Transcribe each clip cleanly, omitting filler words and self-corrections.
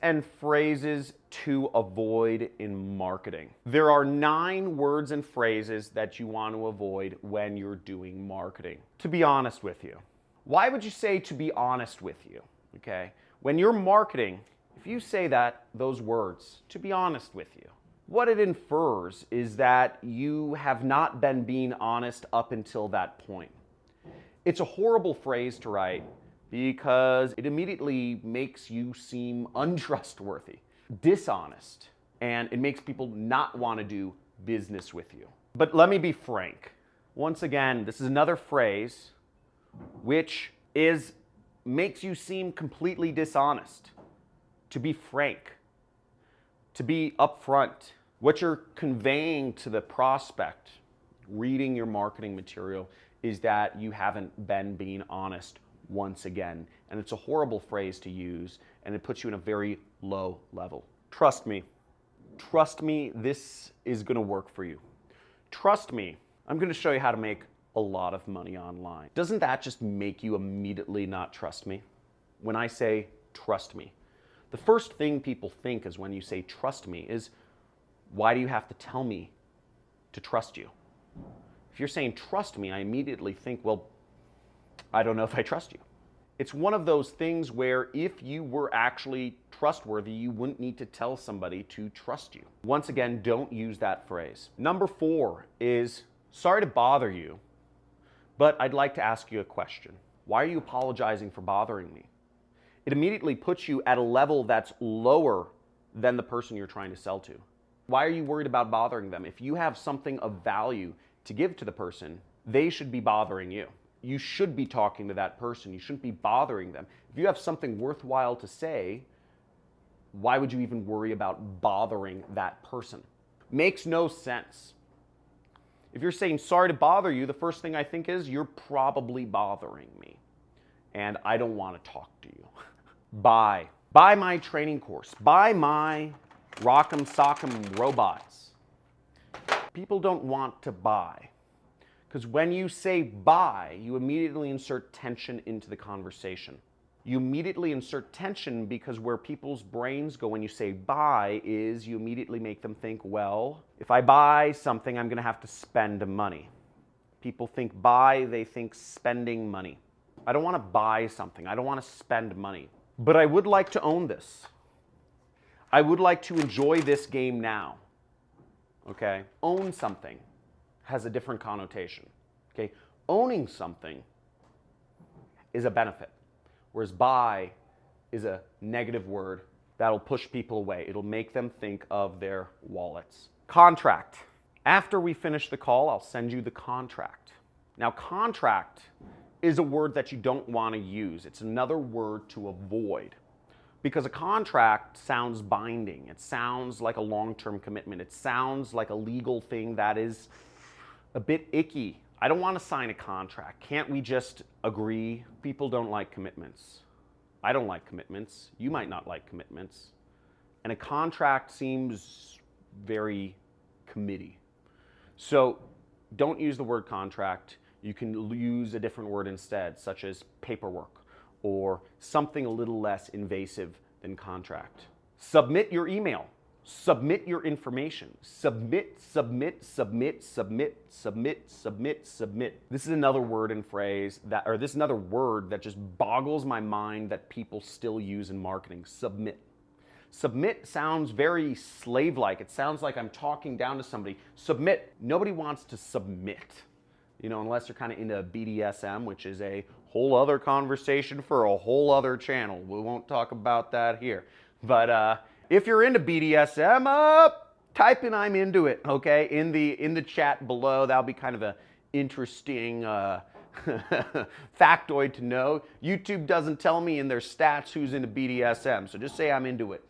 and phrases to avoid in marketing. There are 9 words and phrases that you want to avoid when you're doing marketing. To be honest with you. Why would you say to be honest with you? Okay? When you're marketing, if you say those words, to be honest with you, what it infers is that you have not been being honest up until that point. It's a horrible phrase to write because it immediately makes you seem untrustworthy, dishonest, and it makes people not want to do business with you. But let me be frank. Once again, this is another phrase which makes you seem completely dishonest. To be frank, to be upfront. What you're conveying to the prospect reading your marketing material is that you haven't been being honest once again. And it's a horrible phrase to use, and it puts you in a very low level. Trust me, this is gonna work for you. Trust me, I'm gonna show you how to make a lot of money online. Doesn't that just make you immediately not trust me? When I say trust me, the first thing people think is when you say trust me is, why do you have to tell me to trust you? If you're saying trust me, I immediately think, well, I don't know if I trust you. It's one of those things where if you were actually trustworthy, you wouldn't need to tell somebody to trust you. Once again, don't use that phrase. Number 4 is, sorry to bother you, but I'd like to ask you a question. Why are you apologizing for bothering me? It immediately puts you at a level that's lower than the person you're trying to sell to. Why are you worried about bothering them? If you have something of value to give to the person, they should be bothering you. You should be talking to that person. You shouldn't be bothering them. If you have something worthwhile to say, why would you even worry about bothering that person? Makes no sense. If you're saying sorry to bother you, the first thing I think is you're probably bothering me and I don't want to talk to you. Buy my training course. Buy my Rock'em Sock'em robots. People don't want to buy. Because when you say buy, you immediately insert tension into the conversation. You immediately insert tension because where people's brains go when you say buy is you immediately make them think, well, if I buy something, I'm going to have to spend money. People think buy, they think spending money. I don't want to buy something. I don't want to spend money. But I would like to own this. I would like to enjoy this game now. Okay? Own something has a different connotation. Okay? Owning something is a benefit, whereas buy is a negative word that'll push people away. It'll make them think of their wallets. Contract. After we finish the call, I'll send you the contract. Now, contract is a word that you don't want to use. It's another word to avoid. Because a contract sounds binding. It sounds like a long-term commitment. It sounds like a legal thing that is a bit icky. I don't want to sign a contract. Can't we just agree? People don't like commitments. I don't like commitments. You might not like commitments. And a contract seems very committee. So don't use the word contract. You can use a different word instead, such as paperwork, or something a little less invasive than contract. Submit your email. Submit your information. Submit. This is another word and phrase this is another word that just boggles my mind that people still use in marketing. Submit. Submit sounds very slave-like. It sounds like I'm talking down to somebody. Submit. Nobody wants to submit. You know, unless you're kind of into BDSM, which is a whole other conversation for a whole other channel. We won't talk about that here. But if you're into BDSM, type in "I'm into it," okay? In the chat below. That'll be kind of an interesting factoid to know. YouTube doesn't tell me in their stats who's into BDSM, so just say "I'm into it."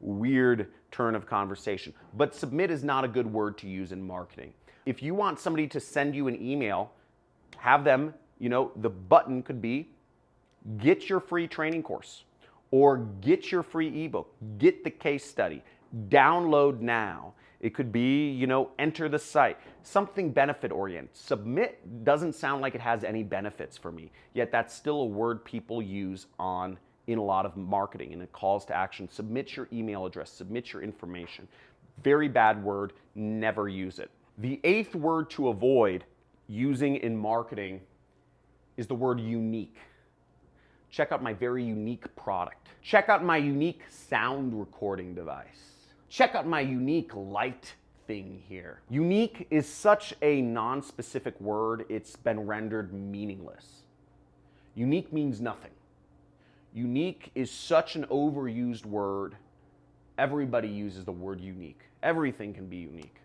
Weird turn of conversation. But submit is not a good word to use in marketing. If you want somebody to send you an email, have them, the button could be get your free training course or get your free ebook, get the case study, download now. It could be, enter the site, something benefit oriented. Submit doesn't sound like it has any benefits for me, yet that's still a word people use on in a lot of marketing and in calls to action. Submit your email address, submit your information. Very bad word, never use it. The 8th word to avoid using in marketing is the word unique. Check out my very unique product. Check out my unique sound recording device. Check out my unique light thing here. Unique is such a non-specific word, it's been rendered meaningless. Unique means nothing. Unique is such an overused word. Everybody uses the word unique. Everything can be unique.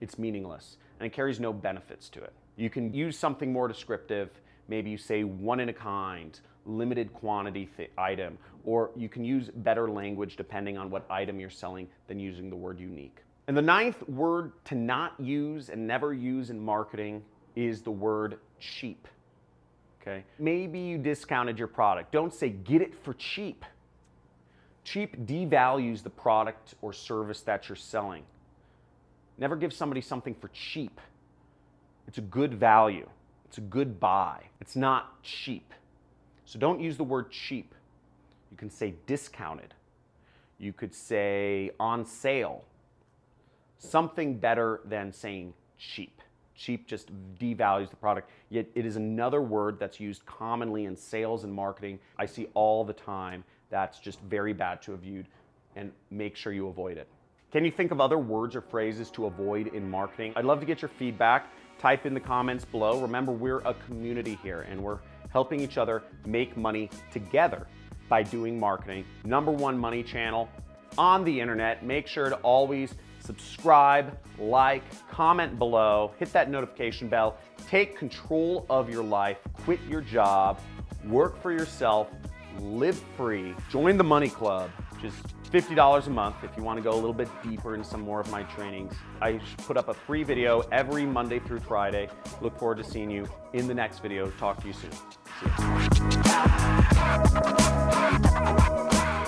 It's meaningless, and it carries no benefits to it. You can use something more descriptive. Maybe you say one in a kind, limited quantity item, or you can use better language depending on what item you're selling than using the word unique. And the 9th word to not use and never use in marketing is the word cheap. Okay? Maybe you discounted your product. Don't say get it for cheap. Cheap devalues the product or service that you're selling. Never give somebody something for cheap. It's a good value. It's a good buy. It's not cheap. So don't use the word cheap. You can say discounted. You could say on sale. Something better than saying cheap. Cheap just devalues the product, yet it is another word that's used commonly in sales and marketing. I see all the time. That's just very bad to avoid, and make sure you avoid it. Can you think of other words or phrases to avoid in marketing? I'd love to get your feedback. Type in the comments below. Remember, we're a community here, and we're helping each other make money together by doing marketing. #1 money channel on the internet. Make sure to always subscribe, like, comment below, hit that notification bell, take control of your life, quit your job, work for yourself, live free, join the Money Club, which is $50 a month if you want to go a little bit deeper in some more of my trainings. I put up a free video every Monday through Friday. Look forward to seeing you in the next video. Talk to you soon. See you.